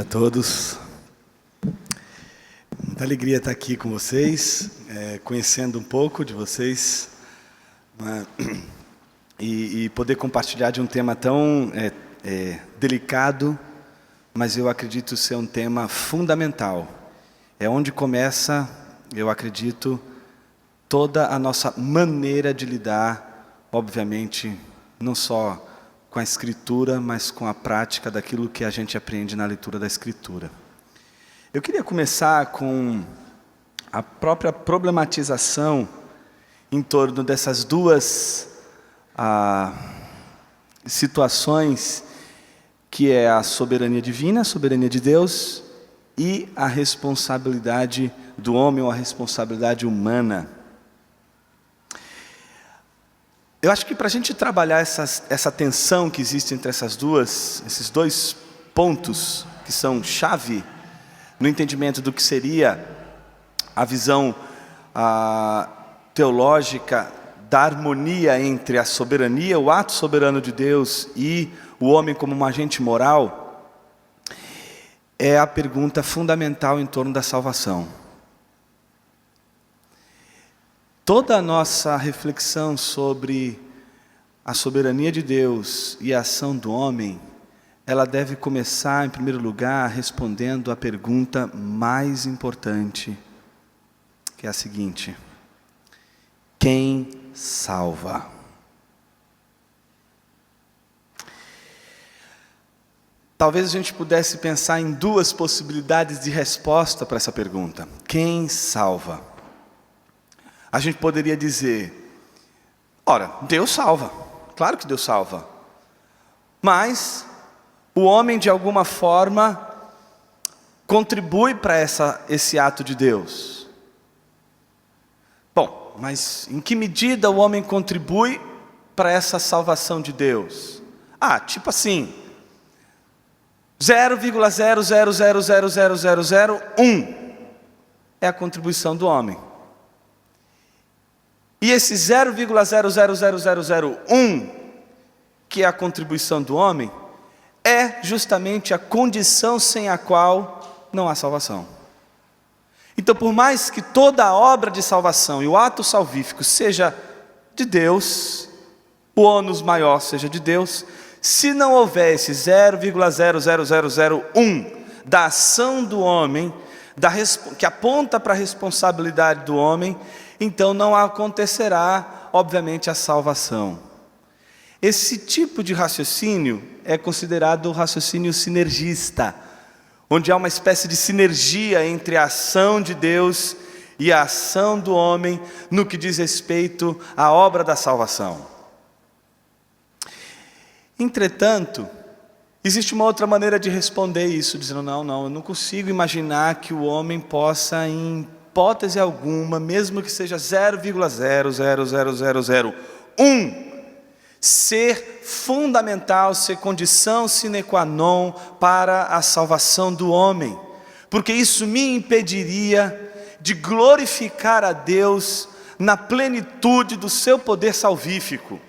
a todos. Muita alegria estar aqui com vocês, conhecendo um pouco de vocês, né? E poder compartilhar de um tema tão delicado, mas eu acredito ser um tema fundamental. É onde começa, eu acredito, toda a nossa maneira de lidar, obviamente, não só com a Escritura, mas com a prática daquilo que a gente aprende na leitura da Escritura. Eu queria começar com a própria problematização em torno dessas duas situações, que é a soberania divina, a soberania de Deus, e a responsabilidade do homem ou a responsabilidade humana. Eu acho que para a gente trabalhar essa tensão que existe entre esses dois pontos que são chave no entendimento do que seria a visão teológica da harmonia entre a soberania, o ato soberano de Deus e o homem como um agente moral, é a pergunta fundamental em torno da salvação. Toda a nossa reflexão sobre a soberania de Deus e a ação do homem, ela deve começar, em primeiro lugar, respondendo a pergunta mais importante, que é a seguinte: quem salva? Talvez a gente pudesse pensar em duas possibilidades de resposta para essa pergunta. Quem salva? A gente poderia dizer, ora, Deus salva, claro que Deus salva, mas o homem de alguma forma contribui para esse ato de Deus. Bom, mas em que medida o homem contribui para essa salvação de Deus? Tipo assim, 0,00000001 é a contribuição do homem. E esse 0,000001, que é a contribuição do homem, é justamente a condição sem a qual não há salvação. Então, por mais que toda a obra de salvação e o ato salvífico seja de Deus, o ônus maior seja de Deus, se não houver esse 0,00001 da ação do homem, que aponta para a responsabilidade do homem, então não acontecerá, obviamente, a salvação. Esse tipo de raciocínio é considerado o raciocínio sinergista, onde há uma espécie de sinergia entre a ação de Deus e a ação do homem no que diz respeito à obra da salvação. Entretanto, existe uma outra maneira de responder isso, dizendo, não, eu não consigo imaginar que o homem possa, em hipótese alguma, mesmo que seja 0,00001, ser fundamental, ser condição sine qua non para a salvação do homem, porque isso me impediria de glorificar a Deus na plenitude do seu poder salvífico.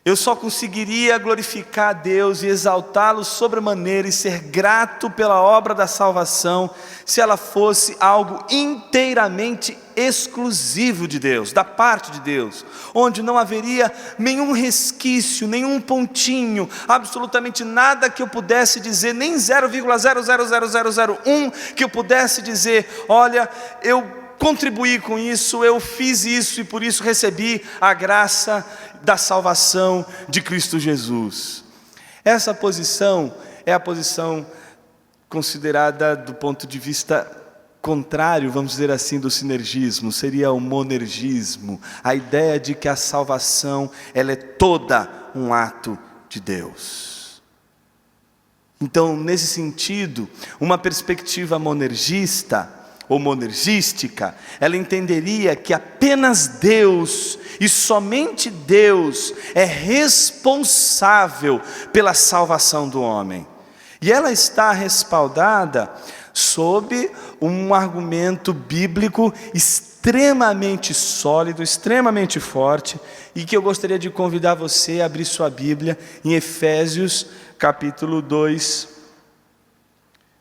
Eu só conseguiria glorificar a Deus e exaltá-lo sobremaneira e ser grato pela obra da salvação se ela fosse algo inteiramente exclusivo de Deus, da parte de Deus, onde não haveria nenhum resquício, nenhum pontinho, absolutamente nada que eu pudesse dizer, nem 0,00001 que eu pudesse dizer, olha, eu contribuí com isso, eu fiz isso e por isso recebi a graça da salvação de Cristo Jesus. Essa posição é a posição considerada do ponto de vista contrário, vamos dizer assim, do sinergismo, seria o monergismo, a ideia de que a salvação ela é toda um ato de Deus. Então, nesse sentido, uma perspectiva monergista ou monergística, ela entenderia que apenas Deus e somente Deus é responsável pela salvação do homem. E ela está respaldada sob um argumento bíblico extremamente sólido, extremamente forte, e que eu gostaria de convidar você a abrir sua Bíblia em Efésios capítulo 2,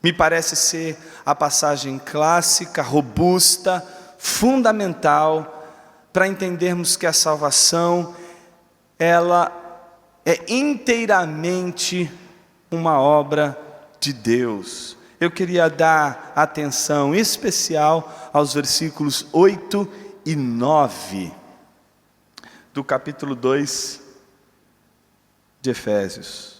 Me parece ser a passagem clássica, robusta, fundamental, para entendermos que a salvação, ela é inteiramente uma obra de Deus. Eu queria dar atenção especial aos versículos 8 e 9 do capítulo 2 de Efésios.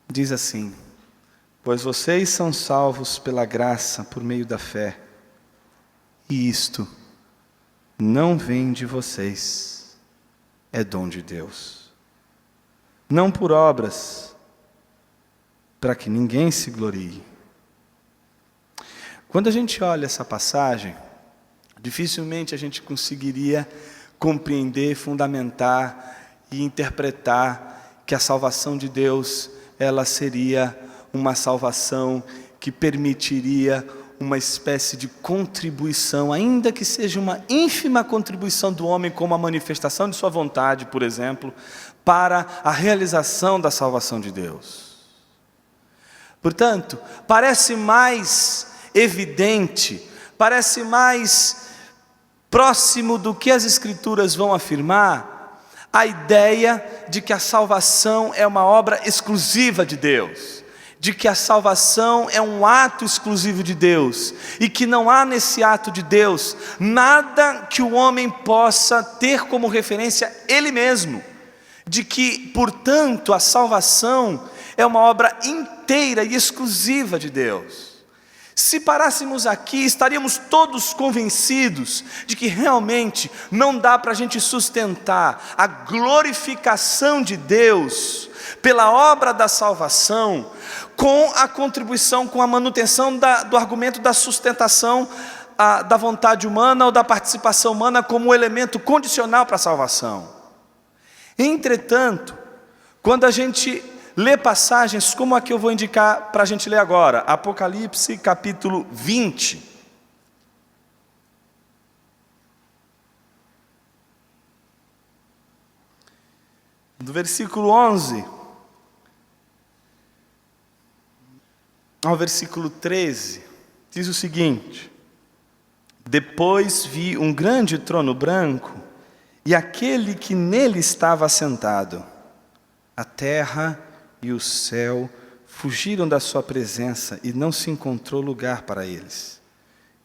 Diz assim: pois vocês são salvos pela graça por meio da fé, e isto não vem de vocês, é dom de Deus, não por obras, para que ninguém se glorie. Quando a gente olha essa passagem, dificilmente a gente conseguiria compreender, fundamentar e interpretar que a salvação de Deus, ela seria uma salvação que permitiria uma espécie de contribuição, ainda que seja uma ínfima contribuição do homem, como a manifestação de sua vontade, por exemplo, para a realização da salvação de Deus. Portanto, parece mais evidente, parece mais próximo do que as Escrituras vão afirmar, a ideia de que a salvação é uma obra exclusiva de Deus, de que a salvação é um ato exclusivo de Deus, e que não há nesse ato de Deus nada que o homem possa ter como referência ele mesmo, de que, portanto, a salvação é uma obra inteira e exclusiva de Deus. Se parássemos aqui, estaríamos todos convencidos de que realmente não dá para a gente sustentar a glorificação de Deus pela obra da salvação com a contribuição, com a manutenção do argumento da sustentação da vontade humana ou da participação humana como elemento condicional para a salvação. Entretanto, quando a gente lê passagens como a que eu vou indicar para a gente ler agora, Apocalipse capítulo 20. Do versículo 11 ao versículo 13, diz o seguinte: depois vi um grande trono branco e aquele que nele estava assentado. A terra e o céu fugiram da sua presença e não se encontrou lugar para eles.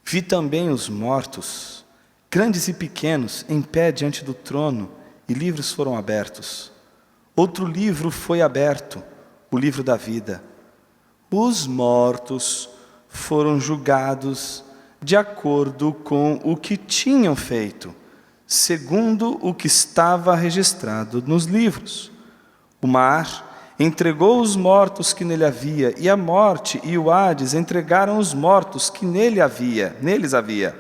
Vi também os mortos, grandes e pequenos, em pé diante do trono, e livros foram abertos. Outro livro foi aberto, o livro da vida. Os mortos foram julgados de acordo com o que tinham feito, segundo o que estava registrado nos livros. O mar entregou os mortos que nele havia, e a morte e o Hades entregaram os mortos que neles havia.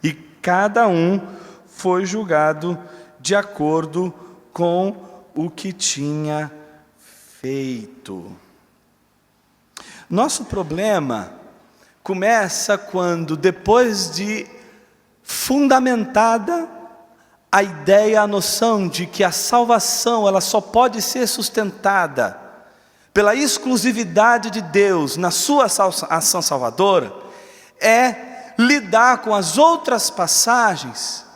E cada um foi julgado de acordo com o que tinha feito. Nosso problema começa quando, depois de fundamentada a ideia, a noção de que a salvação ela só pode ser sustentada pela exclusividade de Deus na sua ação salvadora, é lidar com as outras passagens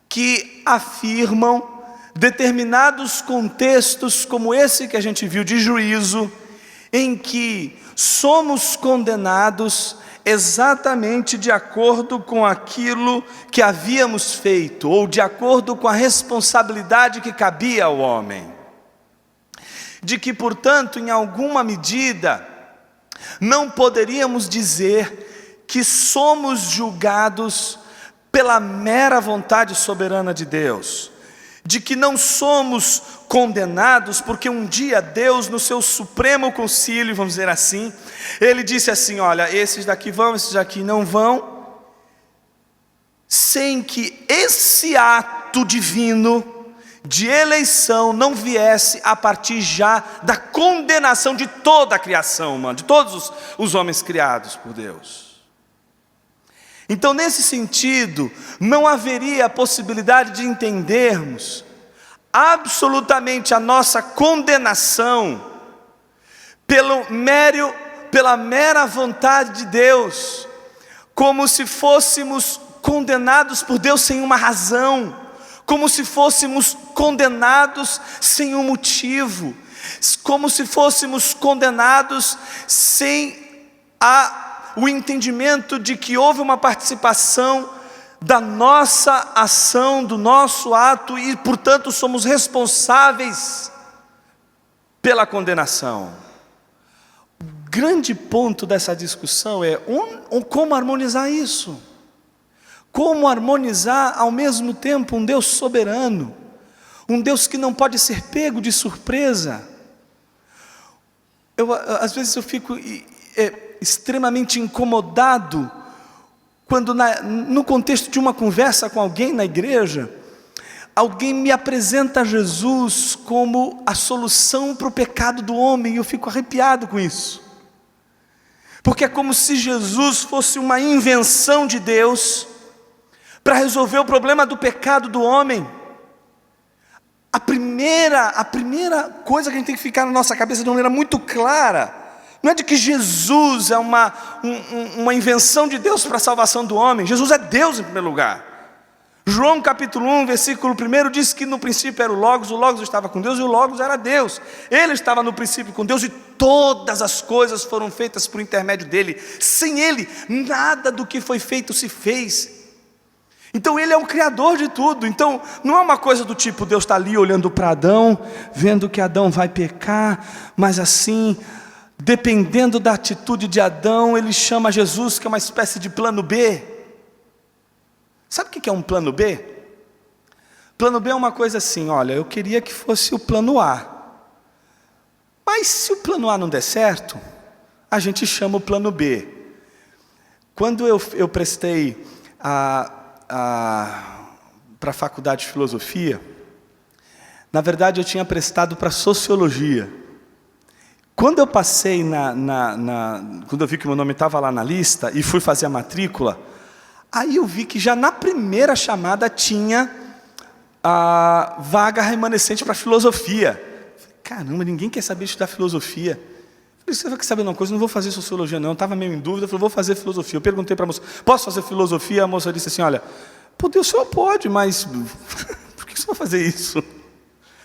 que afirmam determinados contextos, como esse que a gente viu de juízo, em que somos condenados exatamente de acordo com aquilo que havíamos feito, ou de acordo com a responsabilidade que cabia ao homem. De que, portanto, em alguma medida, não poderíamos dizer que somos julgados pela mera vontade soberana de Deus. De que não somos condenados porque um dia Deus, no seu supremo concílio, vamos dizer assim, Ele disse assim: olha, esses daqui vão, esses daqui não vão, sem que esse ato divino de eleição não viesse a partir já da condenação de toda a criação humana, de todos os homens criados por Deus. Então, nesse sentido, não haveria a possibilidade de entendermos absolutamente a nossa condenação pela mera vontade de Deus, como se fôssemos condenados por Deus sem uma razão, como se fôssemos condenados sem um motivo, como se fôssemos condenados sem o entendimento de que houve uma participação da nossa ação, do nosso ato, e portanto somos responsáveis pela condenação. O grande ponto dessa discussão é como harmonizar isso. Como harmonizar ao mesmo tempo um Deus soberano, um Deus que não pode ser pego de surpresa. Às vezes eu fico extremamente incomodado quando no contexto de uma conversa com alguém na igreja, alguém me apresenta Jesus como a solução para o pecado do homem, e eu fico arrepiado com isso. Porque é como se Jesus fosse uma invenção de Deus para resolver o problema do pecado do homem. A primeira coisa que a gente tem que ficar na nossa cabeça de uma maneira muito clara, não é de que Jesus é uma invenção de Deus para a salvação do homem. Jesus é Deus em primeiro lugar. João capítulo 1, versículo 1 diz que no princípio era o Logos estava com Deus e o Logos era Deus. Ele estava no princípio com Deus e todas as coisas foram feitas por intermédio dele. Sem ele, nada do que foi feito se fez. Então ele é o criador de tudo. Então não é uma coisa do tipo, Deus está ali olhando para Adão, vendo que Adão vai pecar, mas assim, dependendo da atitude de Adão, ele chama Jesus, que é uma espécie de plano B. Sabe o que é um plano B? Plano B é uma coisa assim, olha, eu queria que fosse o plano A, mas se o plano A não der certo, a gente chama o plano B. Quando eu prestei para a faculdade de filosofia, na verdade eu tinha prestado para sociologia. Quando eu passei quando eu vi que meu nome estava lá na lista e fui fazer a matrícula, aí eu vi que já na primeira chamada tinha a vaga remanescente para filosofia. Caramba, ninguém quer saber estudar filosofia. Falei, você quer saber uma coisa? Não vou fazer sociologia não, eu estava meio em dúvida, eu falei, vou fazer filosofia. Eu perguntei para a moça, posso fazer filosofia? A moça disse assim, olha, o senhor pode, mas por que você vai fazer isso? Eu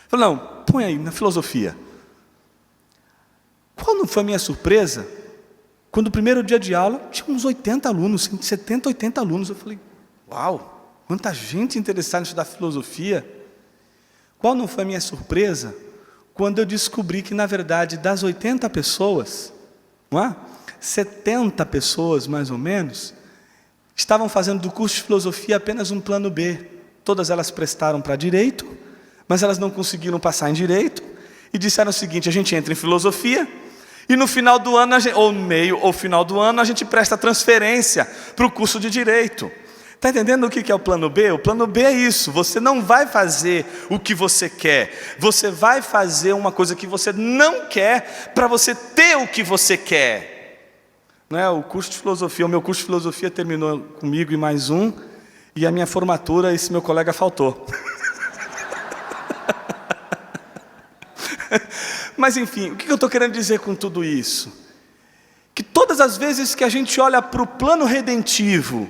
falei, não, põe aí, na filosofia. Qual não foi a minha surpresa? Quando o primeiro dia de aula, tinha uns 80 alunos, 70, 80 alunos. Eu falei, uau, quanta gente interessada em estudar filosofia. Qual não foi a minha surpresa? Quando eu descobri que, na verdade, das 80 pessoas, 70 pessoas, mais ou menos, estavam fazendo do curso de filosofia apenas um plano B. Todas elas prestaram para direito, mas elas não conseguiram passar em direito, e disseram o seguinte, a gente entra em filosofia, e no final do ano, ou no meio ou final do ano, a gente presta transferência para o curso de direito. Está entendendo o que é o plano B? O plano B é isso, você não vai fazer o que você quer, você vai fazer uma coisa que você não quer, para você ter o que você quer. Não é? O meu curso de filosofia terminou comigo e mais um, e a minha formatura, esse meu colega faltou. Mas enfim, o que eu estou querendo dizer com tudo isso? Que todas as vezes que a gente olha para o plano redentivo,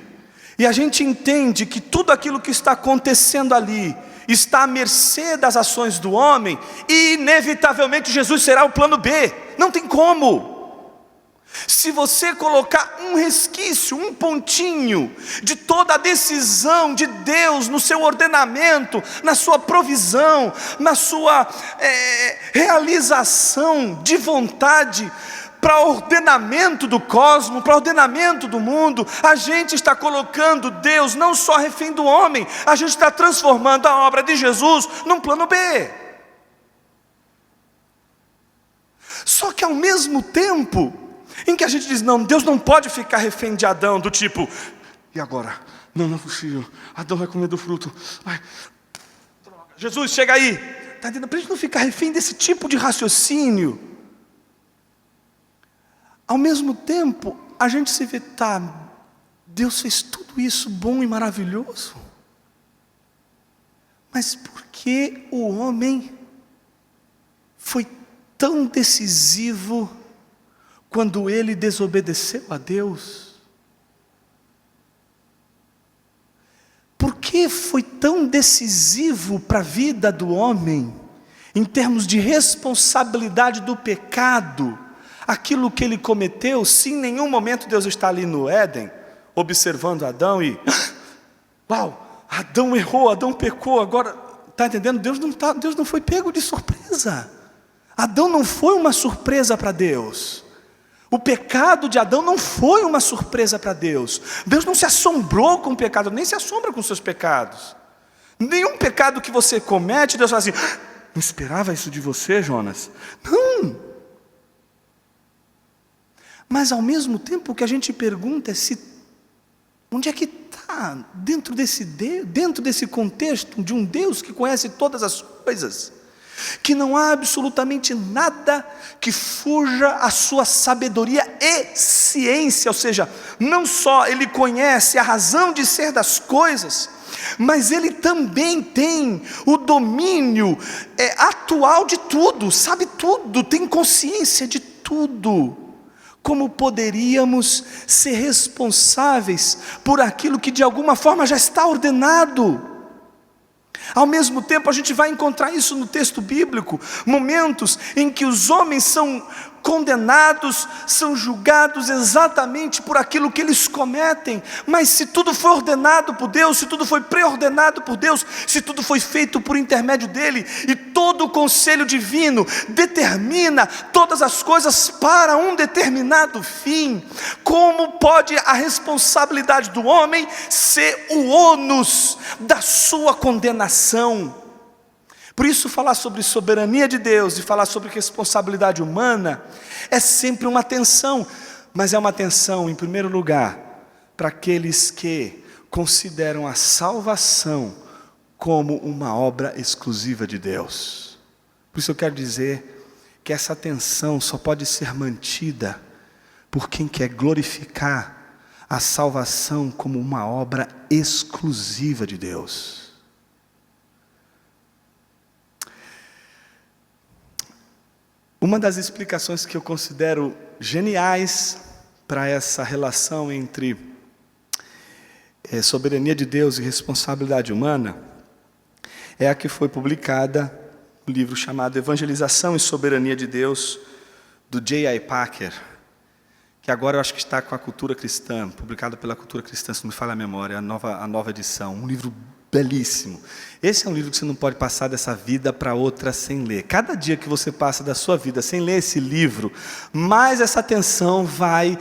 e a gente entende que tudo aquilo que está acontecendo ali, está à mercê das ações do homem, e inevitavelmente Jesus será o plano B, não tem como. Se você colocar um resquício, um pontinho de toda a decisão de Deus no seu ordenamento, na sua provisão, na sua realização de vontade, para o ordenamento do cosmos, para o ordenamento do mundo, a gente está colocando Deus não só refém do homem, a gente está transformando a obra de Jesus num plano B. Só que ao mesmo tempo em que a gente diz, não, Deus não pode ficar refém de Adão, do tipo, e agora? Não é possível, Adão vai comer do fruto, ai, droga. Jesus, chega aí, está entendendo? Para a gente não ficar refém desse tipo de raciocínio, ao mesmo tempo, a gente se vê, tá, Deus fez tudo isso bom e maravilhoso, Mas por que o homem foi tão decisivo quando ele desobedeceu a Deus? Por que foi tão decisivo para a vida do homem, em termos de responsabilidade do pecado, aquilo que ele cometeu, se em nenhum momento Deus está ali no Éden, observando Adão e, uau, Adão errou, Adão pecou, agora, está entendendo? Deus não foi pego de surpresa. Adão não foi uma surpresa para Deus. O pecado de Adão não foi uma surpresa para Deus. Deus não se assombrou com o pecado, nem se assombra com os seus pecados. Nenhum pecado que você comete, Deus fala assim, não esperava isso de você, Jonas? Não. Mas ao mesmo tempo o que a gente pergunta é onde é que está, dentro desse contexto de um Deus que conhece todas as coisas, que não há absolutamente nada que fuja à sua sabedoria e ciência, ou seja, não só ele conhece a razão de ser das coisas, mas ele também tem o domínio atual de tudo, sabe tudo, tem consciência de tudo. Como poderíamos ser responsáveis por aquilo que de alguma forma já está ordenado? Ao mesmo tempo a gente vai encontrar isso no texto bíblico, momentos em que os homens são condenados, são julgados exatamente por aquilo que eles cometem, mas se tudo foi ordenado por Deus, se tudo foi pré-ordenado por Deus, se tudo foi feito por intermédio dele, e todo o conselho divino determina todas as coisas para um determinado fim, como pode a responsabilidade do homem ser o ônus da sua condenação? Por isso falar sobre soberania de Deus e falar sobre responsabilidade humana é sempre uma tensão, mas é uma tensão em primeiro lugar para aqueles que consideram a salvação como uma obra exclusiva de Deus. Por isso eu quero dizer que essa tensão só pode ser mantida por quem quer glorificar a salvação como uma obra exclusiva de Deus. Uma das explicações que eu considero geniais para essa relação entre soberania de Deus e responsabilidade humana é a que foi publicada no livro chamado Evangelização e Soberania de Deus, do J.I. Packer, que agora eu acho que está com a Cultura Cristã, publicado pela Cultura Cristã, se não me falha a memória, a nova edição, um livro belíssimo. Esse é um livro que você não pode passar dessa vida para outra sem ler. Cada dia que você passa da sua vida sem ler esse livro, mais essa tensão vai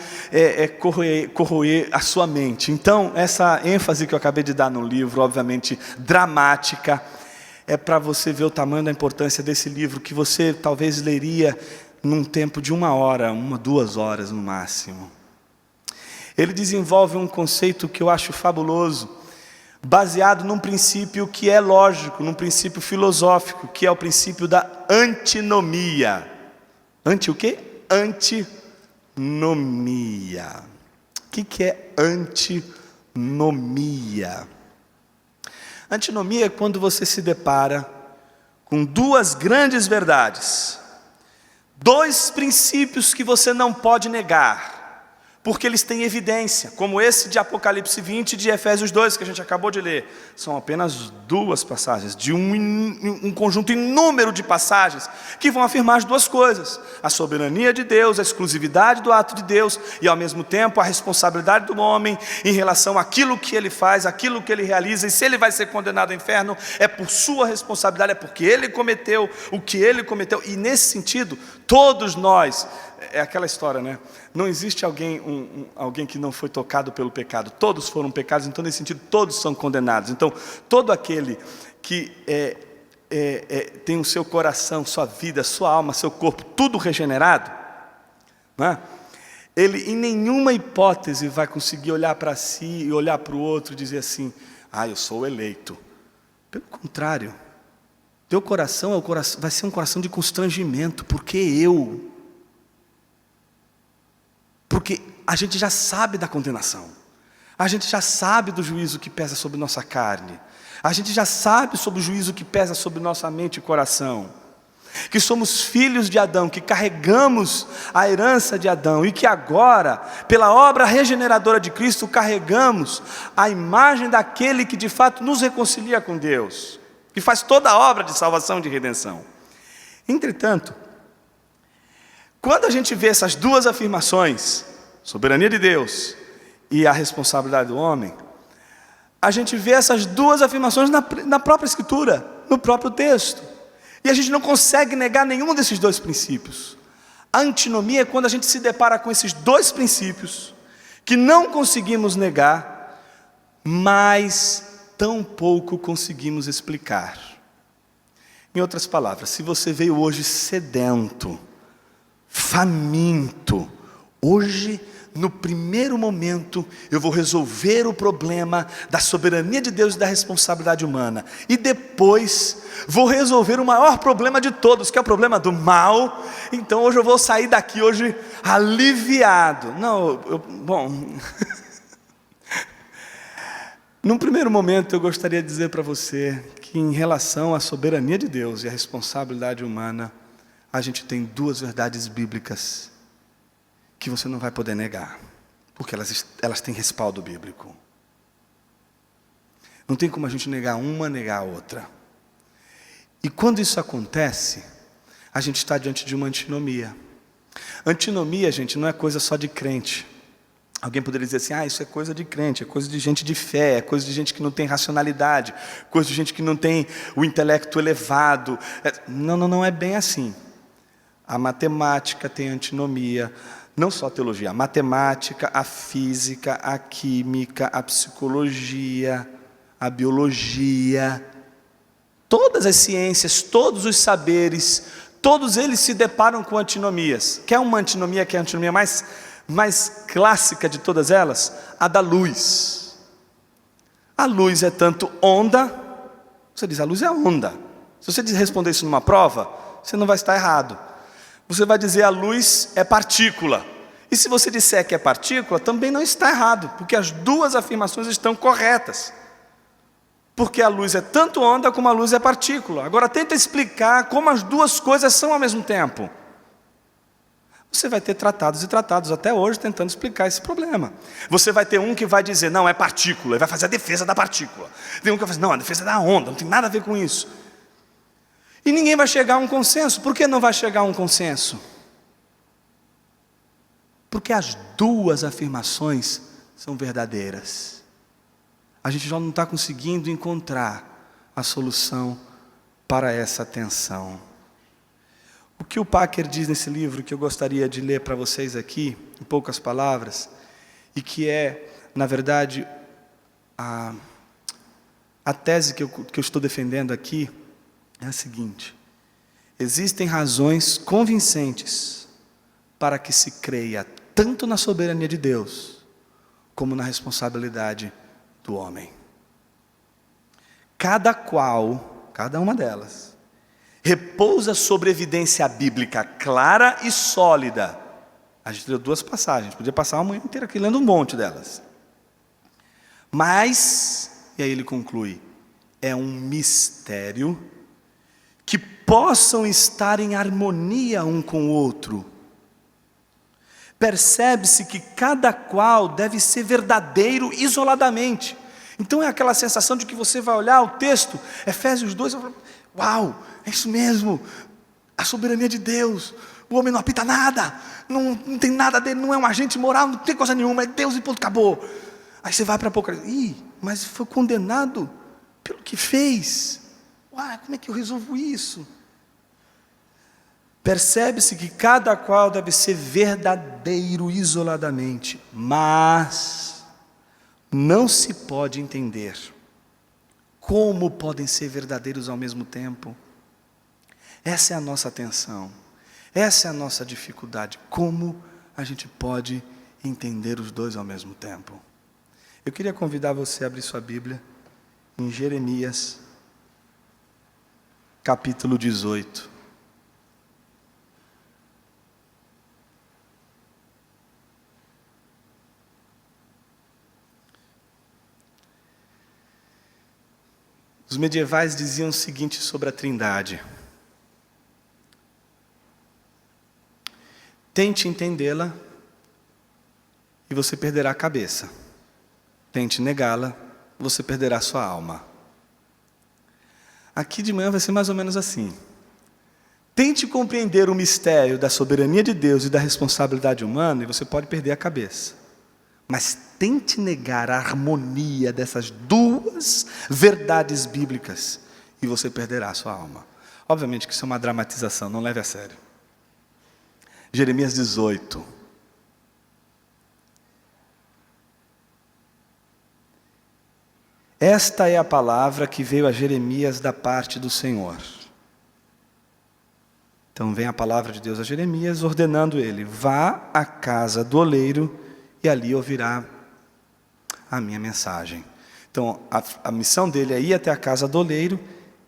corroer a sua mente. Então, essa ênfase que eu acabei de dar no livro, obviamente dramática, é para você ver o tamanho da importância desse livro, que você talvez leria num tempo de 1 hora, 2 horas no máximo. Ele desenvolve um conceito que eu acho fabuloso, baseado num princípio que é lógico, num princípio filosófico, que é o princípio da antinomia. O quê? Antinomia. O que é antinomia? Antinomia é quando você se depara com 2 grandes verdades, 2 princípios que você não pode negar, porque eles têm evidência, como esse de Apocalipse 20 e de Efésios 2, que a gente acabou de ler. São apenas 2 passagens, de um conjunto inúmero de passagens, que vão afirmar as 2 coisas: a soberania de Deus, a exclusividade do ato de Deus, e ao mesmo tempo a responsabilidade do homem em relação àquilo que ele faz, àquilo que ele realiza, e se ele vai ser condenado ao inferno, é por sua responsabilidade, é porque ele cometeu o que ele cometeu. E nesse sentido, todos nós, é aquela história, né? Não existe alguém que não foi tocado pelo pecado. Todos foram pecados, então nesse sentido todos são condenados. Então todo aquele que tem o seu coração, sua vida, sua alma, seu corpo, tudo regenerado, né? Ele em nenhuma hipótese vai conseguir olhar para si e olhar para o outro e dizer assim: eu sou o eleito. Pelo contrário, teu coração vai ser um coração de constrangimento, porque a gente já sabe da condenação, A gente já sabe do juízo que pesa sobre nossa carne. A gente já sabe sobre o juízo que pesa sobre nossa mente e coração. Que somos filhos de Adão, que carregamos a herança de Adão e que agora, pela obra regeneradora de Cristo, carregamos a imagem daquele que de fato nos reconcilia com Deus, que faz toda a obra de salvação e de redenção. Entretanto, quando a gente vê essas duas afirmações, soberania de Deus e a responsabilidade do homem, a gente vê essas duas afirmações na própria Escritura, no próprio texto. E a gente não consegue negar nenhum desses dois princípios. A antinomia é quando a gente se depara com esses dois princípios, que não conseguimos negar, mas tão pouco conseguimos explicar. Em outras palavras, se você veio hoje sedento, faminto, hoje, no primeiro momento, eu vou resolver o problema da soberania de Deus e da responsabilidade humana. E depois, vou resolver o maior problema de todos, que é o problema do mal. Então hoje eu vou sair daqui hoje aliviado. Não, bom... Num primeiro momento eu gostaria de dizer para você que em relação à soberania de Deus e à responsabilidade humana, a gente tem duas verdades bíblicas que você não vai poder negar, porque elas têm respaldo bíblico. Não tem como a gente negar uma, negar a outra. E quando isso acontece, a gente está diante de uma antinomia. Antinomia, gente, não é coisa só de crente. Alguém poderia dizer assim, isso é coisa de crente, é coisa de gente de fé, é coisa de gente que não tem racionalidade, coisa de gente que não tem o intelecto elevado. Não é bem assim. A matemática tem antinomia, não só a teologia, a matemática, a física, a química, a psicologia, a biologia, todas as ciências, todos os saberes, todos eles se deparam com antinomias. Quer uma antinomia, que é a antinomia mais clássica de todas elas? A da luz. A luz é tanto onda, você diz, a luz é onda. Se você responder isso numa prova, você não vai estar errado. Você vai dizer a luz é partícula. E se você disser que é partícula, também não está errado, porque as duas afirmações estão corretas. Porque a luz é tanto onda como a luz é partícula. Agora tenta explicar como as duas coisas são ao mesmo tempo. Você vai ter tratados e tratados até hoje tentando explicar esse problema. Você vai ter um que vai dizer, não, é partícula, e vai fazer a defesa da partícula. Tem um que vai fazer, não, a defesa da onda, não tem nada a ver com isso. E ninguém vai chegar a um consenso. Por que não vai chegar a um consenso? Porque as duas afirmações são verdadeiras. A gente já não está conseguindo encontrar a solução para essa tensão. O que o Packer diz nesse livro, que eu gostaria de ler para vocês aqui, em poucas palavras, e que é, na verdade, a tese que eu estou defendendo aqui, é a seguinte: existem razões convincentes para que se creia tanto na soberania de Deus, como na responsabilidade do homem. Cada uma delas, repousa sobre evidência bíblica clara e sólida. A gente leu duas passagens, podia passar uma manhã inteira aqui lendo um monte delas. Mas, e aí ele conclui, é um mistério que possam estar em harmonia um com o outro. Percebe-se que cada qual deve ser verdadeiro isoladamente. Então é aquela sensação de que você vai olhar o texto, Efésios 2, e fala, uau, é isso mesmo, a soberania de Deus, o homem não apita nada, não tem nada dele, não é um agente moral, não tem coisa nenhuma, é Deus e ponto, acabou. Aí você vai para Apocalipse, mas foi condenado pelo que fez. Como é que eu resolvo isso? Percebe-se que cada qual deve ser verdadeiro isoladamente, mas não se pode entender como podem ser verdadeiros ao mesmo tempo. Essa é a nossa tensão, essa é a nossa dificuldade. Como a gente pode entender os dois ao mesmo tempo? Eu queria convidar você a abrir sua Bíblia em Jeremias, capítulo 18. Os medievais diziam o seguinte sobre a Trindade: tente entendê-la e você perderá a cabeça. Tente negá-la, você perderá a sua alma. Aqui de manhã vai ser mais ou menos assim. Tente compreender o mistério da soberania de Deus e da responsabilidade humana e você pode perder a cabeça. Mas tente negar a harmonia dessas duas verdades bíblicas e você perderá a sua alma. Obviamente que isso é uma dramatização, não leve a sério. Jeremias 18. Esta é a palavra que veio a Jeremias da parte do Senhor. Então vem a palavra de Deus a Jeremias, ordenando ele: vá à casa do oleiro e ali ouvirá a minha mensagem. Então a missão dele é ir até a casa do oleiro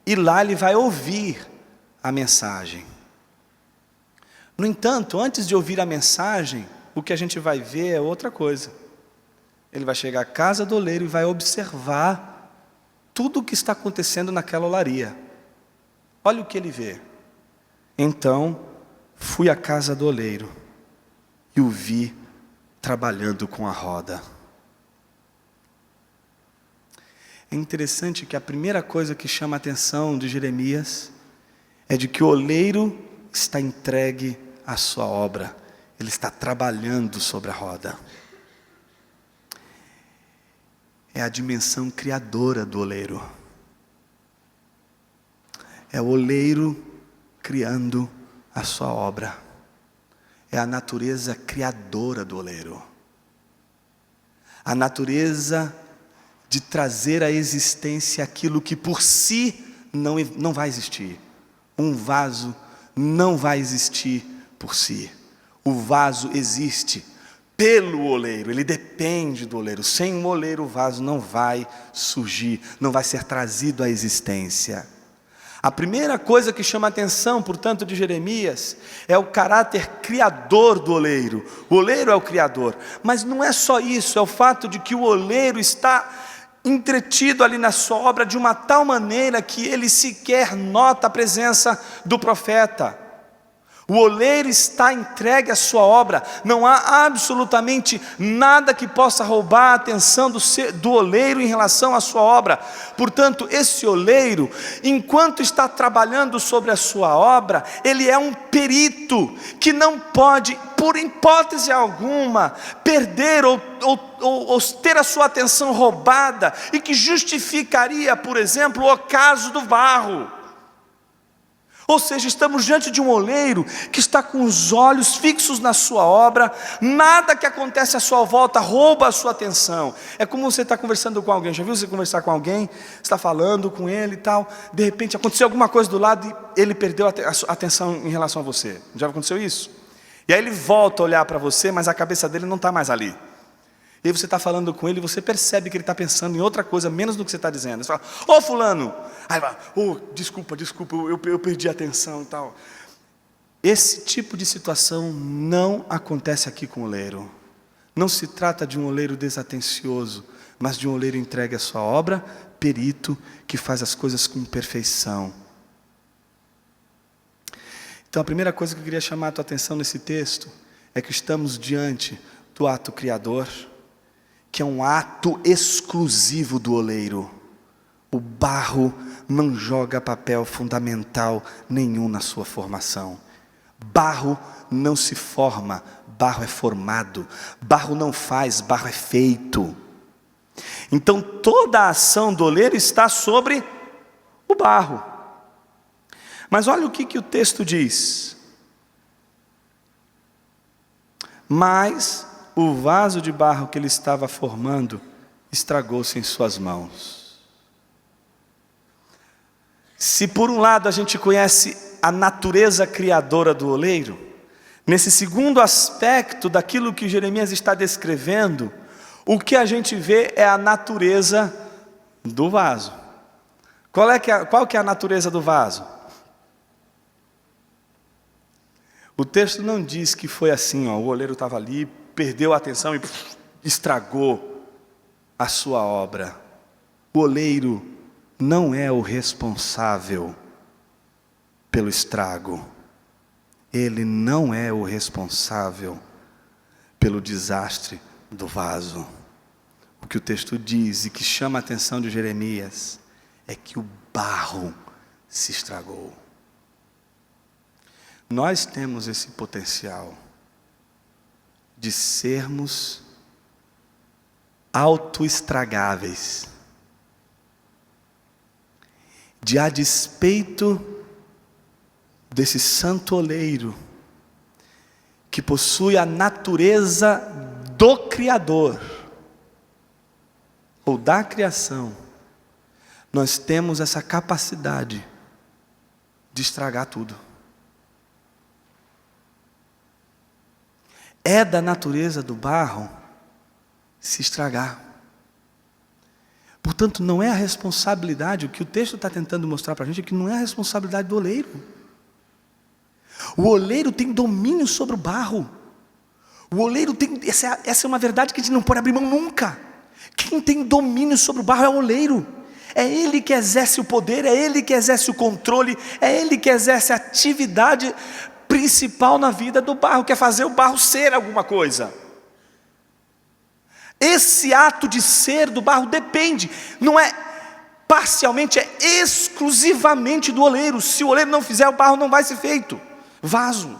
e lá ele vai ouvir a mensagem. No entanto, antes de ouvir a mensagem, o que a gente vai ver é outra coisa. Ele vai chegar à casa do oleiro e vai observar tudo o que está acontecendo naquela olaria. Olha o que ele vê. Então, fui à casa do oleiro e o vi trabalhando com a roda. É interessante que a primeira coisa que chama a atenção de Jeremias é de que o oleiro está entregue à sua obra. Ele está trabalhando sobre a roda. É a dimensão criadora do oleiro. É o oleiro criando a sua obra. É a natureza criadora do oleiro. A natureza de trazer à existência aquilo que por si não vai existir. Um vaso não vai existir por si. O vaso existe pelo oleiro, ele depende do oleiro. Sem o oleiro o vaso não vai surgir, não vai ser trazido à existência. A primeira coisa que chama a atenção, portanto, de Jeremias, é o caráter criador do oleiro. O oleiro é o criador, mas não é só isso, é o fato de que o oleiro está entretido ali na sua obra de uma tal maneira que ele sequer nota a presença do profeta. O oleiro está entregue à sua obra, não há absolutamente nada que possa roubar a atenção do oleiro em relação à sua obra. Portanto, esse oleiro, enquanto está trabalhando sobre a sua obra, ele é um perito que não pode, por hipótese alguma, perder ou ter a sua atenção roubada, e que justificaria, por exemplo, o caso do barro. Ou seja, estamos diante de um oleiro que está com os olhos fixos na sua obra, nada que acontece à sua volta rouba a sua atenção. É como você está conversando com alguém, já viu você conversar com alguém, está falando com ele e tal, de repente aconteceu alguma coisa do lado e ele perdeu a atenção em relação a você. Já aconteceu isso? E aí ele volta a olhar para você, mas a cabeça dele não está mais ali. E aí você está falando com ele e você percebe que ele está pensando em outra coisa, menos do que você está dizendo. Você fala: ô fulano! Aí ele fala: desculpa, eu perdi a atenção e tal. Esse tipo de situação não acontece aqui com o oleiro. Não se trata de um oleiro desatencioso, mas de um oleiro entregue à sua obra, perito, que faz as coisas com perfeição. Então a primeira coisa que eu queria chamar a tua atenção nesse texto é que estamos diante do ato criador, que é um ato exclusivo do oleiro. O barro não joga papel fundamental nenhum na sua formação. Barro não se forma, barro é formado. Barro não faz, barro é feito. Então toda a ação do oleiro está sobre o barro. Mas olha o que o texto diz. Mas o vaso de barro que ele estava formando estragou-se em suas mãos. Se por um lado a gente conhece a natureza criadora do oleiro, nesse segundo aspecto daquilo que Jeremias está descrevendo, o que a gente vê é a natureza do vaso. Qual que é a natureza do vaso? O texto não diz que foi assim, o oleiro estava ali, perdeu a atenção e estragou a sua obra. O oleiro não é o responsável pelo estrago. Ele não é o responsável pelo desastre do vaso. O que o texto diz e que chama a atenção de Jeremias é que o barro se estragou. Nós temos esse potencial de sermos autoestragáveis, de a despeito desse santo oleiro que possui a natureza do Criador ou da criação, nós temos essa capacidade de estragar tudo. É da natureza do barro se estragar. Portanto, não é a responsabilidade, o que o texto está tentando mostrar para a gente é que não é a responsabilidade do oleiro. O oleiro tem domínio sobre o barro. O oleiro tem, essa é uma verdade que a gente não pode abrir mão nunca. Quem tem domínio sobre o barro é o oleiro. É ele que exerce o poder, é ele que exerce o controle, é ele que exerce a atividade principal na vida do barro, que é fazer o barro ser alguma coisa. Esse ato de ser do barro depende, não é parcialmente, é exclusivamente do oleiro. Se o oleiro não fizer, o barro não vai ser feito vaso.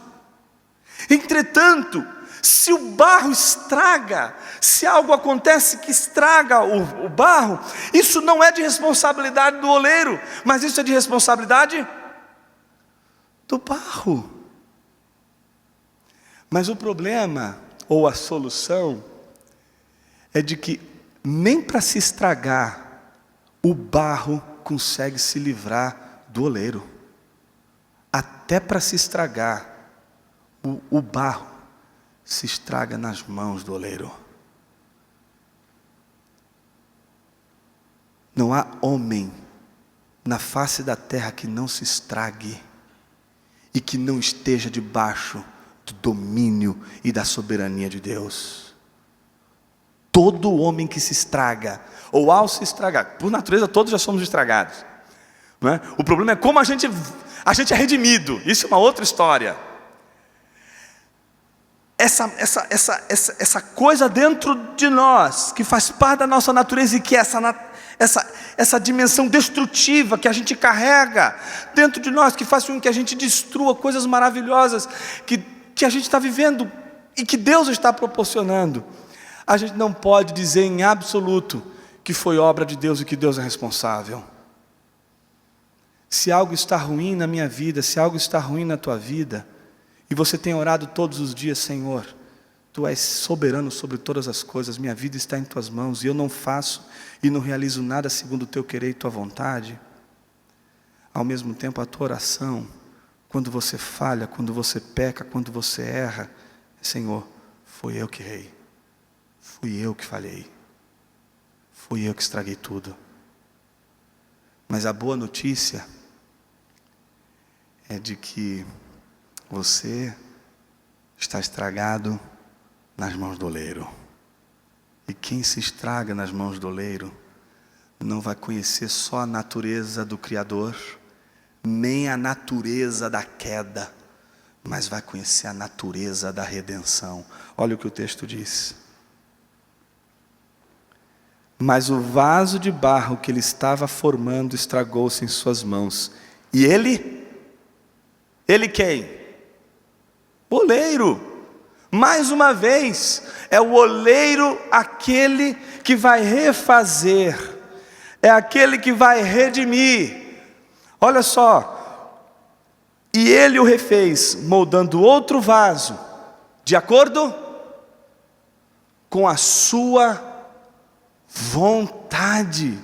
Entretanto, se o barro estraga, se algo acontece que estraga o barro, isso não é de responsabilidade do oleiro, mas isso é de responsabilidade do barro. Mas o problema, ou a solução, é de que nem para se estragar, o barro consegue se livrar do oleiro. Até para se estragar, o barro se estraga nas mãos do oleiro. Não há homem na face da terra que não se estrague e que não esteja debaixo do domínio e da soberania de Deus. Todo homem que se estraga, ou ao se estragar, por natureza todos já somos estragados, não é? O problema é como a gente é redimido. Isso é uma outra história. Essa coisa dentro de nós, que faz parte da nossa natureza e que é essa dimensão destrutiva que a gente carrega dentro de nós, que faz com que a gente destrua coisas maravilhosas que a gente está vivendo e que Deus está proporcionando. A gente não pode dizer em absoluto que foi obra de Deus e que Deus é responsável. Se algo está ruim na minha vida, se algo está ruim na tua vida, e você tem orado todos os dias: Senhor, Tu és soberano sobre todas as coisas, minha vida está em Tuas mãos, e eu não faço e não realizo nada segundo o Teu querer e Tua vontade. Ao mesmo tempo, a tua oração, quando você falha, quando você peca, quando você erra, Senhor, fui eu que errei, fui eu que falhei, fui eu que estraguei tudo. Mas a boa notícia é de que você está estragado nas mãos do oleiro. E quem se estraga nas mãos do oleiro não vai conhecer só a natureza do Criador, nem a natureza da queda, mas vai conhecer a natureza da redenção. Olha o que o texto diz: mas o vaso de barro que ele estava formando estragou-se em suas mãos. E ele quem? O oleiro. Mais uma vez, é o oleiro aquele que vai refazer, é aquele que vai redimir. Olha só, e ele o refez, moldando outro vaso, de acordo com a sua vontade.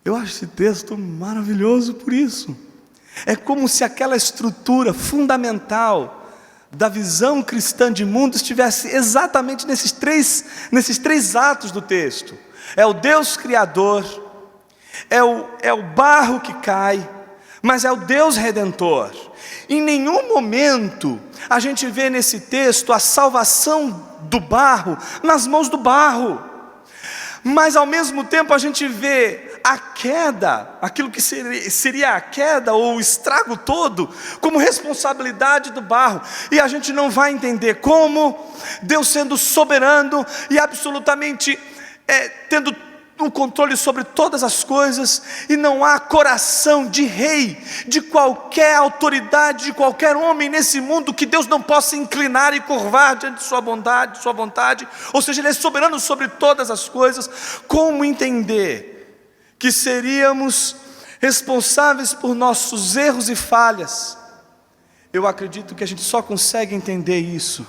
Eu acho esse texto maravilhoso por isso. É como se aquela estrutura fundamental da visão cristã de mundo estivesse exatamente nesses três atos do texto. É o Deus Criador, é o barro que cai, mas é o Deus Redentor. Em nenhum momento a gente vê nesse texto a salvação do barro nas mãos do barro, mas ao mesmo tempo a gente vê a queda, aquilo que seria a queda ou o estrago todo, como responsabilidade do barro. E a gente não vai entender como Deus, sendo soberano e absolutamente tendo o controle sobre todas as coisas, e não há coração de rei, de qualquer autoridade, de qualquer homem nesse mundo, que Deus não possa inclinar e curvar diante de sua vontade, ou seja, Ele é soberano sobre todas as coisas. Como entender que seríamos responsáveis por nossos erros e falhas? Eu acredito que a gente só consegue entender isso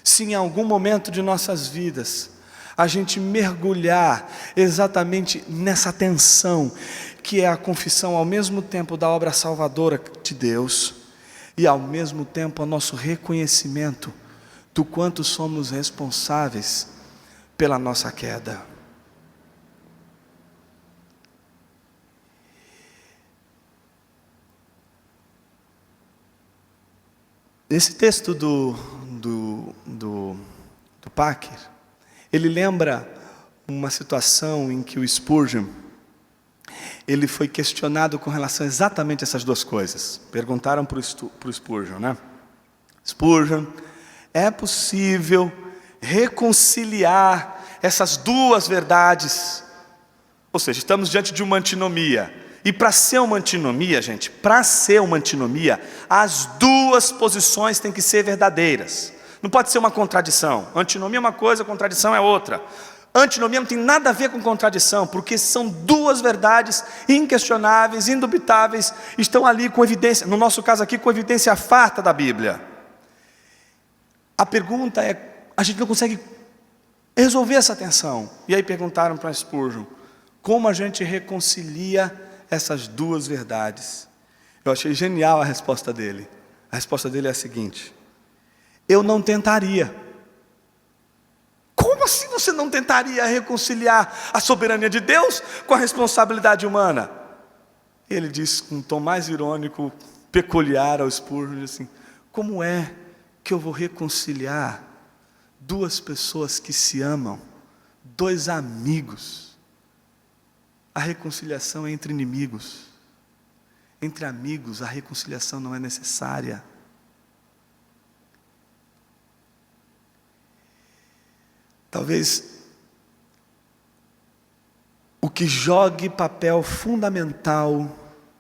se em algum momento de nossas vidas a gente mergulhar exatamente nessa tensão, que é a confissão ao mesmo tempo da obra salvadora de Deus, e ao mesmo tempo o nosso reconhecimento do quanto somos responsáveis pela nossa queda. Esse texto do Packer, ele lembra uma situação em que o Spurgeon, ele foi questionado com relação a exatamente essas duas coisas. Perguntaram para o Spurgeon, né? Spurgeon, é possível reconciliar essas duas verdades? Ou seja, estamos diante de uma antinomia. E para ser uma antinomia, gente, para ser uma antinomia, as duas posições têm que ser verdadeiras. Não pode ser uma contradição. Antinomia é uma coisa, contradição é outra. Antinomia não tem nada a ver com contradição, porque são duas verdades inquestionáveis, indubitáveis, estão ali com evidência, no nosso caso aqui, com evidência farta da Bíblia. A pergunta é, a gente não consegue resolver essa tensão. E aí perguntaram para Spurgeon, como a gente reconcilia essas duas verdades? Eu achei genial a resposta dele. A resposta dele é a seguinte: eu não tentaria. Como assim você não tentaria reconciliar a soberania de Deus com a responsabilidade humana? Ele diz com um tom mais irônico, peculiar ao Spurgeon, assim: como é que eu vou reconciliar duas pessoas que se amam, dois amigos? A reconciliação é entre inimigos. Entre amigos, a reconciliação não é necessária. Talvez o que jogue papel fundamental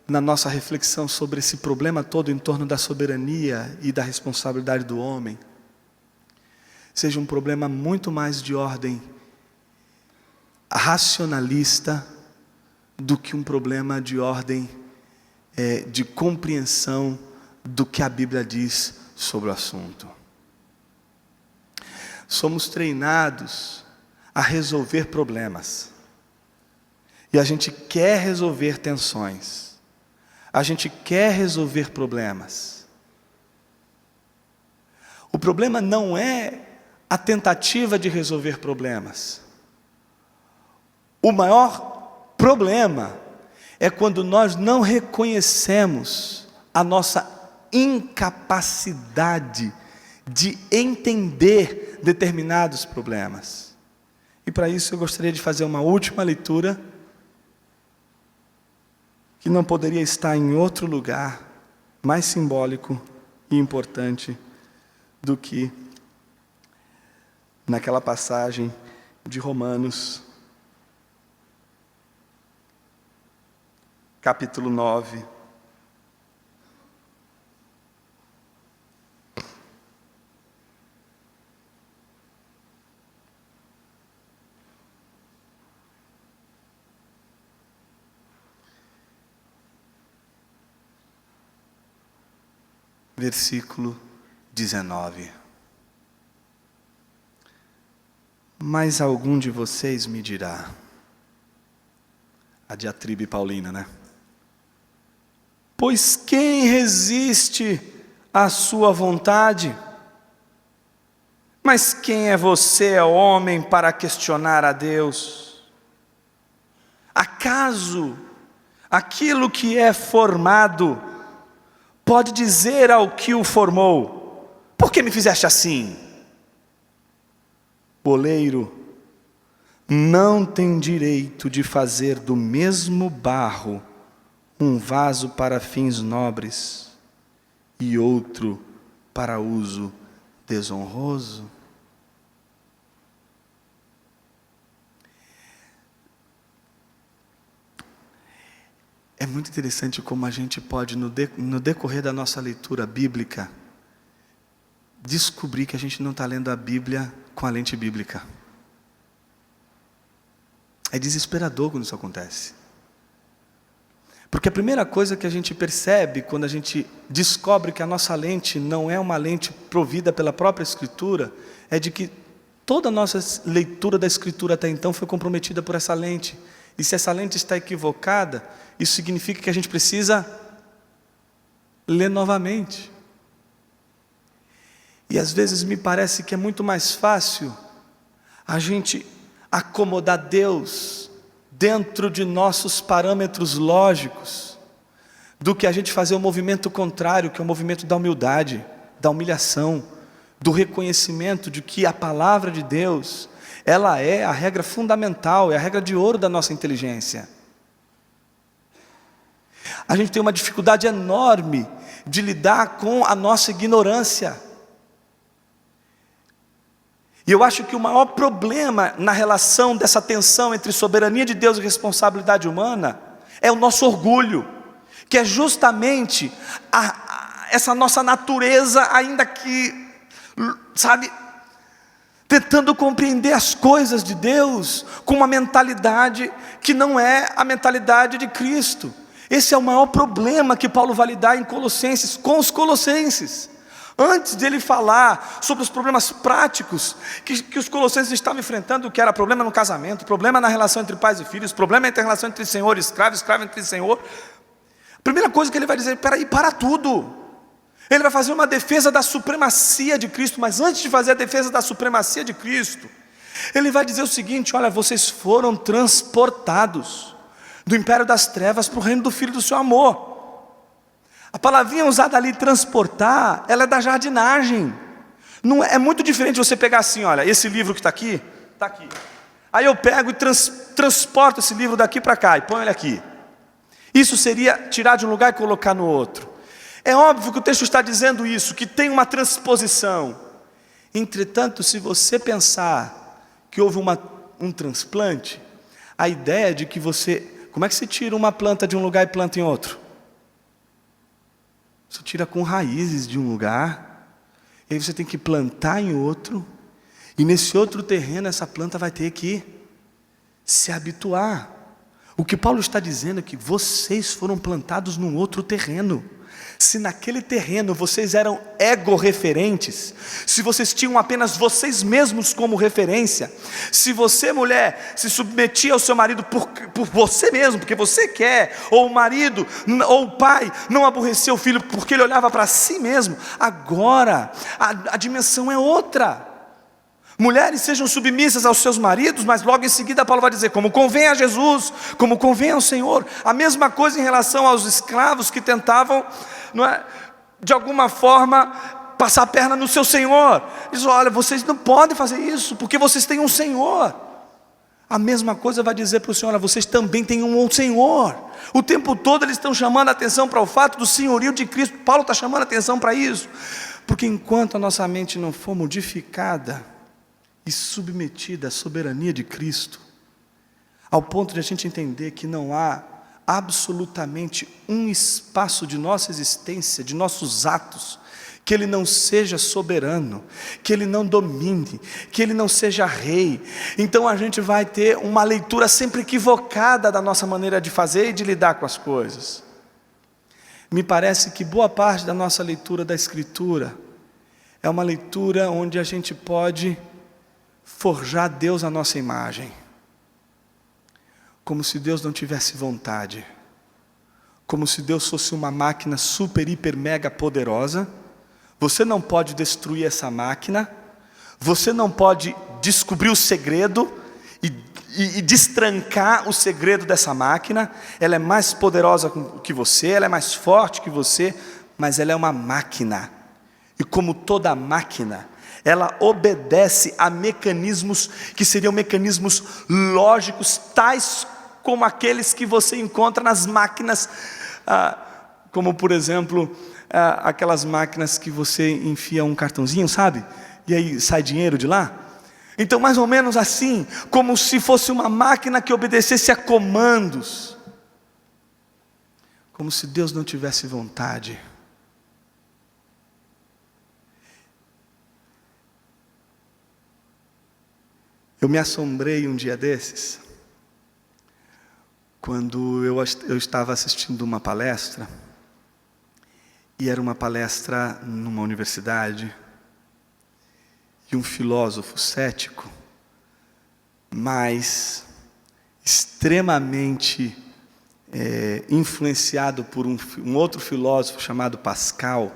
na nossa reflexão sobre esse problema todo em torno da soberania e da responsabilidade do homem seja um problema muito mais de ordem racionalista do que um problema de ordem de compreensão do que a Bíblia diz sobre o assunto. Somos treinados a resolver problemas. E a gente quer resolver tensões. A gente quer resolver problemas. O problema não é a tentativa de resolver problemas. O maior problema é quando nós não reconhecemos a nossa incapacidade de entender determinados problemas. E para isso eu gostaria de fazer uma última leitura, que não poderia estar em outro lugar mais simbólico e importante do que naquela passagem de Romanos, capítulo 9, versículo 19. Mas algum de vocês me dirá, a diatribe paulina, né? Pois quem resiste à sua vontade? Mas quem é você, homem, para questionar a Deus? Acaso aquilo que é formado pode dizer ao que o formou: por que me fizeste assim? O oleiro não tem direito de fazer do mesmo barro um vaso para fins nobres e outro para uso desonroso. É muito interessante como a gente pode, no decorrer da nossa leitura bíblica, descobrir que a gente não está lendo a Bíblia com a lente bíblica. É desesperador quando isso acontece. Porque a primeira coisa que a gente percebe quando a gente descobre que a nossa lente não é uma lente provida pela própria Escritura, é de que toda a nossa leitura da Escritura até então foi comprometida por essa lente. E se essa lente está equivocada, isso significa que a gente precisa ler novamente. E às vezes me parece que é muito mais fácil a gente acomodar Deus dentro de nossos parâmetros lógicos, do que a gente fazer o movimento contrário, que é o movimento da humildade, da humilhação, do reconhecimento de que a palavra de Deus, ela é a regra fundamental, é a regra de ouro da nossa inteligência. A gente tem uma dificuldade enorme de lidar com a nossa ignorância. E eu acho que o maior problema na relação dessa tensão entre soberania de Deus e responsabilidade humana é o nosso orgulho, que é justamente essa nossa natureza, ainda que, sabe, tentando compreender as coisas de Deus com uma mentalidade que não é a mentalidade de Cristo. Esse é o maior problema que Paulo vai lidar em Colossenses, com os colossenses. Antes de ele falar sobre os problemas práticos que os colossenses estavam enfrentando, que era problema no casamento, problema na relação entre pais e filhos, problema entre a relação entre senhor e escravo, escravo entre senhor, a primeira coisa que ele vai dizer, peraí, para tudo. Ele vai fazer uma defesa da supremacia de Cristo, mas antes de fazer a defesa da supremacia de Cristo, ele vai dizer o seguinte: olha, vocês foram transportados do império das trevas para o reino do Filho do seu amor. A palavrinha usada ali, transportar, ela é da jardinagem. Não é muito diferente você pegar assim, olha, esse livro que está aqui. Aí eu pego e transporto esse livro daqui para cá e ponho ele aqui. Isso seria tirar de um lugar e colocar no outro. É óbvio que o texto está dizendo isso, que tem uma transposição. Entretanto, se você pensar que houve um transplante, a ideia de que como é que você tira uma planta de um lugar e planta em outro? Você tira com raízes de um lugar, e aí você tem que plantar em outro, e nesse outro terreno essa planta vai ter que se habituar. O que Paulo está dizendo é que vocês foram plantados num outro terreno. Se naquele terreno vocês eram ego-referentes, se vocês tinham apenas vocês mesmos como referência, se você, mulher, se submetia ao seu marido por você mesmo, porque você quer, ou o marido, ou o pai, não aborrecia o filho porque ele olhava para si mesmo, agora a dimensão é outra. Mulheres, sejam submissas aos seus maridos, mas logo em seguida Paulo vai dizer, como convém a Jesus, como convém ao Senhor. A mesma coisa em relação aos escravos que tentavam, não é, de alguma forma, passar a perna no seu Senhor. Diz, olha, vocês não podem fazer isso, porque vocês têm um Senhor. A mesma coisa vai dizer para o Senhor, olha, vocês também têm um Senhor. O tempo todo eles estão chamando a atenção para o fato do senhorio de Cristo. Paulo está chamando a atenção para isso, porque enquanto a nossa mente não for modificada e submetida à soberania de Cristo, ao ponto de a gente entender que não há absolutamente um espaço de nossa existência, de nossos atos, que Ele não seja soberano, que Ele não domine, que Ele não seja rei, então a gente vai ter uma leitura sempre equivocada da nossa maneira de fazer e de lidar com as coisas. Me parece que boa parte da nossa leitura da Escritura é uma leitura onde a gente pode forjar Deus à nossa imagem, como se Deus não tivesse vontade, como se Deus fosse uma máquina super, hiper, mega poderosa. Você não pode destruir essa máquina, você não pode descobrir o segredo e destrancar o segredo dessa máquina. Ela é mais poderosa que você, ela é mais forte que você, mas ela é uma máquina, e como toda máquina, ela obedece a mecanismos que seriam mecanismos lógicos, tais como aqueles que você encontra nas máquinas, como por exemplo, aquelas máquinas que você enfia um cartãozinho, sabe? E aí sai dinheiro de lá. Então, mais ou menos assim, como se fosse uma máquina que obedecesse a comandos, como se Deus não tivesse vontade. Eu me assombrei um dia desses, quando eu estava assistindo uma palestra, e era uma palestra numa universidade, e um filósofo cético, mas extremamente influenciado por um outro filósofo chamado Pascal,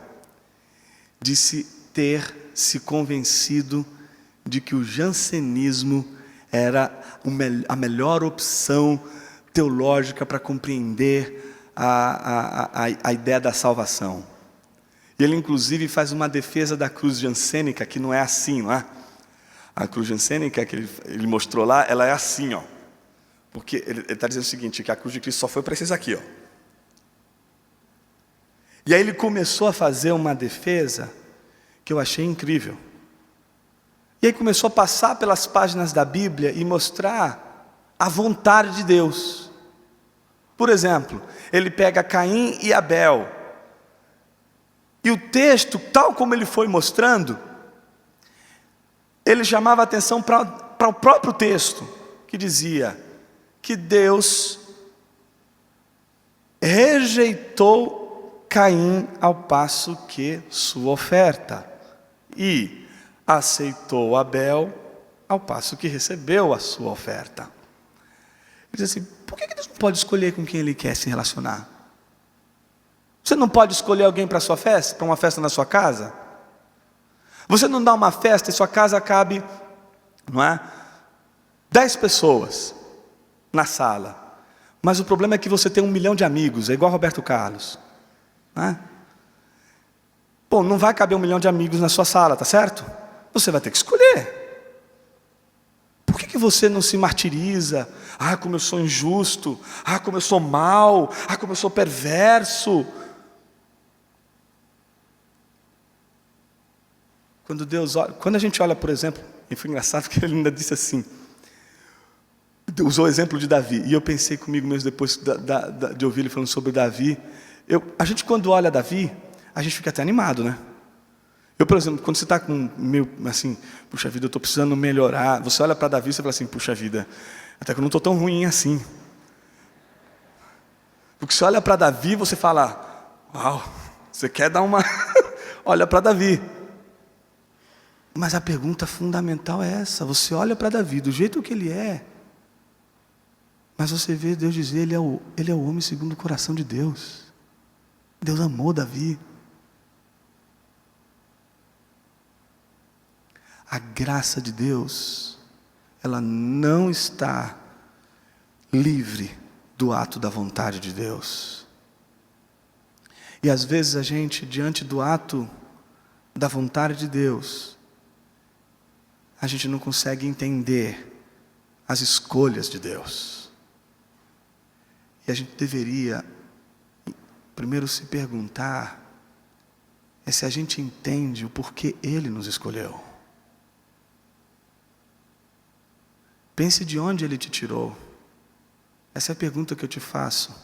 disse ter se convencido de que o jansenismo era a melhor opção teológica para compreender a ideia da salvação. E ele inclusive faz uma defesa da cruz jansênica, que não é assim, não é? A cruz jansênica que ele mostrou lá, ela é assim, ó. Porque ele está dizendo o seguinte, que a cruz de Cristo só foi para esses aqui, ó. E aí ele começou a fazer uma defesa que eu achei incrível. E aí começou a passar pelas páginas da Bíblia e mostrar a vontade de Deus. Por exemplo, ele pega Caim e Abel. E o texto, tal como ele foi mostrando, ele chamava a atenção para o próprio texto, que dizia que Deus rejeitou Caim ao passo que sua oferta, e aceitou Abel ao passo que recebeu a sua oferta. Ele diz assim, por que Deus não pode escolher com quem Ele quer se relacionar? Você não pode escolher alguém para a sua festa, para uma festa na sua casa? Você não dá uma festa e sua casa cabe, não é? 10 pessoas na sala, mas o problema é que você tem 1 milhão de amigos, é igual Roberto Carlos, não é? Bom, não vai caber 1 milhão de amigos na sua sala, tá certo? Você vai ter que escolher. Por que você não se martiriza? Como eu sou injusto, como eu sou mau, como eu sou perverso. Quando a gente olha, por exemplo, e foi engraçado que ele ainda disse assim, usou o exemplo de Davi, e eu pensei comigo mesmo depois de ouvir ele falando sobre Davi, a gente quando olha Davi, a gente fica até animado, né? Eu, por exemplo, quando você está com meio assim, puxa vida, eu estou precisando melhorar, você olha para Davi e você fala assim, puxa vida, até que eu não estou tão ruim assim. Porque você olha para Davi, você fala, uau, você quer dar uma... olha para Davi. Mas a pergunta fundamental é essa, você olha para Davi, do jeito que ele é, mas você vê Deus dizer, ele é o homem segundo o coração de Deus. Deus amou Davi. A graça de Deus, ela não está livre do ato da vontade de Deus. E às vezes a gente, diante do ato da vontade de Deus, a gente não consegue entender as escolhas de Deus. E a gente deveria primeiro se perguntar se a gente entende o porquê Ele nos escolheu. Pense de onde Ele te tirou. Essa é a pergunta que eu te faço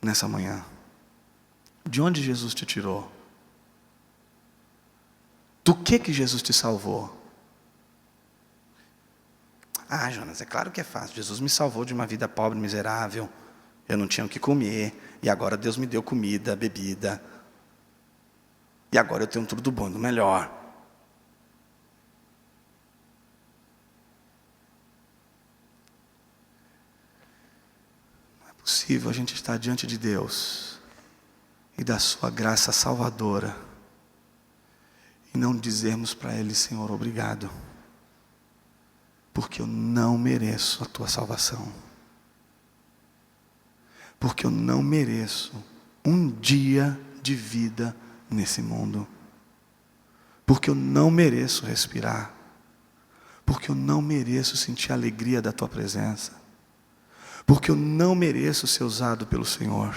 nessa manhã. De onde Jesus te tirou? Do que Jesus te salvou? Jonas, é claro que é fácil. Jesus me salvou de uma vida pobre, miserável. Eu não tinha o que comer. E agora Deus me deu comida, bebida. E agora eu tenho tudo do bom e do melhor. Não é possível a gente estar diante de Deus e da sua graça salvadora e não dizermos para Ele, Senhor, obrigado, porque eu não mereço a tua salvação, porque eu não mereço um dia de vida nesse mundo, porque eu não mereço respirar, porque eu não mereço sentir a alegria da tua presença, porque eu não mereço ser usado pelo Senhor,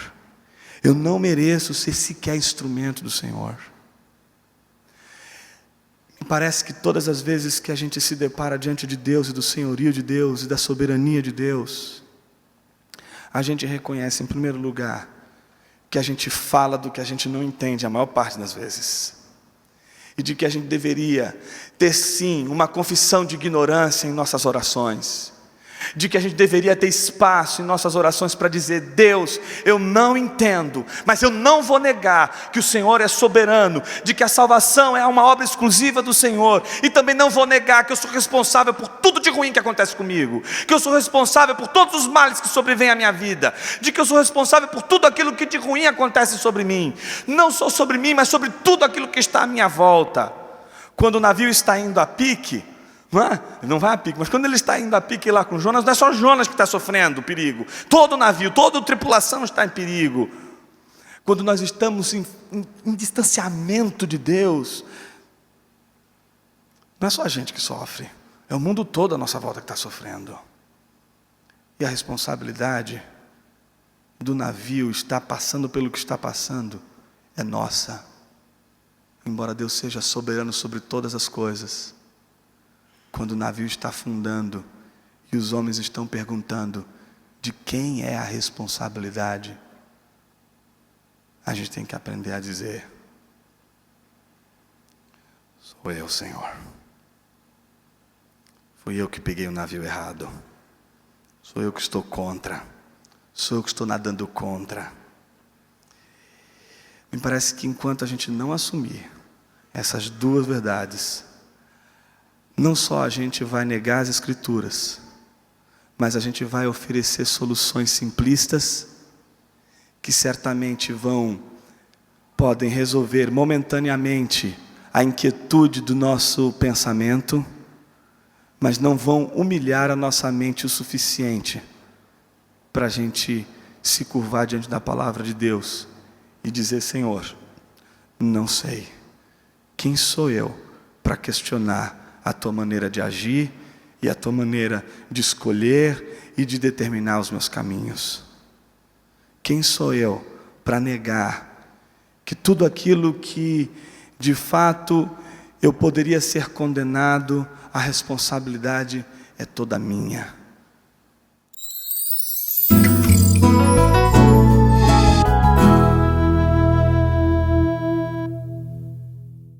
eu não mereço ser sequer instrumento do Senhor. Me parece que todas as vezes que a gente se depara diante de Deus e do senhorio de Deus e da soberania de Deus, a gente reconhece, em primeiro lugar, que a gente fala do que a gente não entende a maior parte das vezes, e de que a gente deveria ter sim uma confissão de ignorância em nossas orações, de que a gente deveria ter espaço em nossas orações para dizer: Deus, eu não entendo, mas eu não vou negar que o Senhor é soberano, de que a salvação é uma obra exclusiva do Senhor, e também não vou negar que eu sou responsável por tudo de ruim que acontece comigo, que eu sou responsável por todos os males que sobrevêm à minha vida, de que eu sou responsável por tudo aquilo que de ruim acontece sobre mim, não só sobre mim, mas sobre tudo aquilo que está à minha volta. Quando o navio está indo a pique, não vai a pique, mas quando ele está indo a pique lá com Jonas, não é só Jonas que está sofrendo perigo, todo o navio, toda a tripulação está em perigo. Quando nós estamos em distanciamento de Deus, não é só a gente que sofre, é o mundo todo à nossa volta que está sofrendo. E a responsabilidade do navio estar passando pelo que está passando é nossa. Embora Deus seja soberano sobre todas as coisas, quando o navio está afundando e os homens estão perguntando de quem é a responsabilidade, a gente tem que aprender a dizer: sou eu, Senhor. Fui eu que peguei o navio errado. Sou eu que estou contra. Sou eu que estou nadando contra. Me parece que enquanto a gente não assumir essas duas verdades, não só a gente vai negar as Escrituras, mas a gente vai oferecer soluções simplistas que certamente podem resolver momentaneamente a inquietude do nosso pensamento, mas não vão humilhar a nossa mente o suficiente para a gente se curvar diante da palavra de Deus e dizer: Senhor, não sei, quem sou eu para questionar a tua maneira de agir e a tua maneira de escolher e de determinar os meus caminhos? Quem sou eu para negar que tudo aquilo que de fato eu poderia ser condenado, a responsabilidade é toda minha?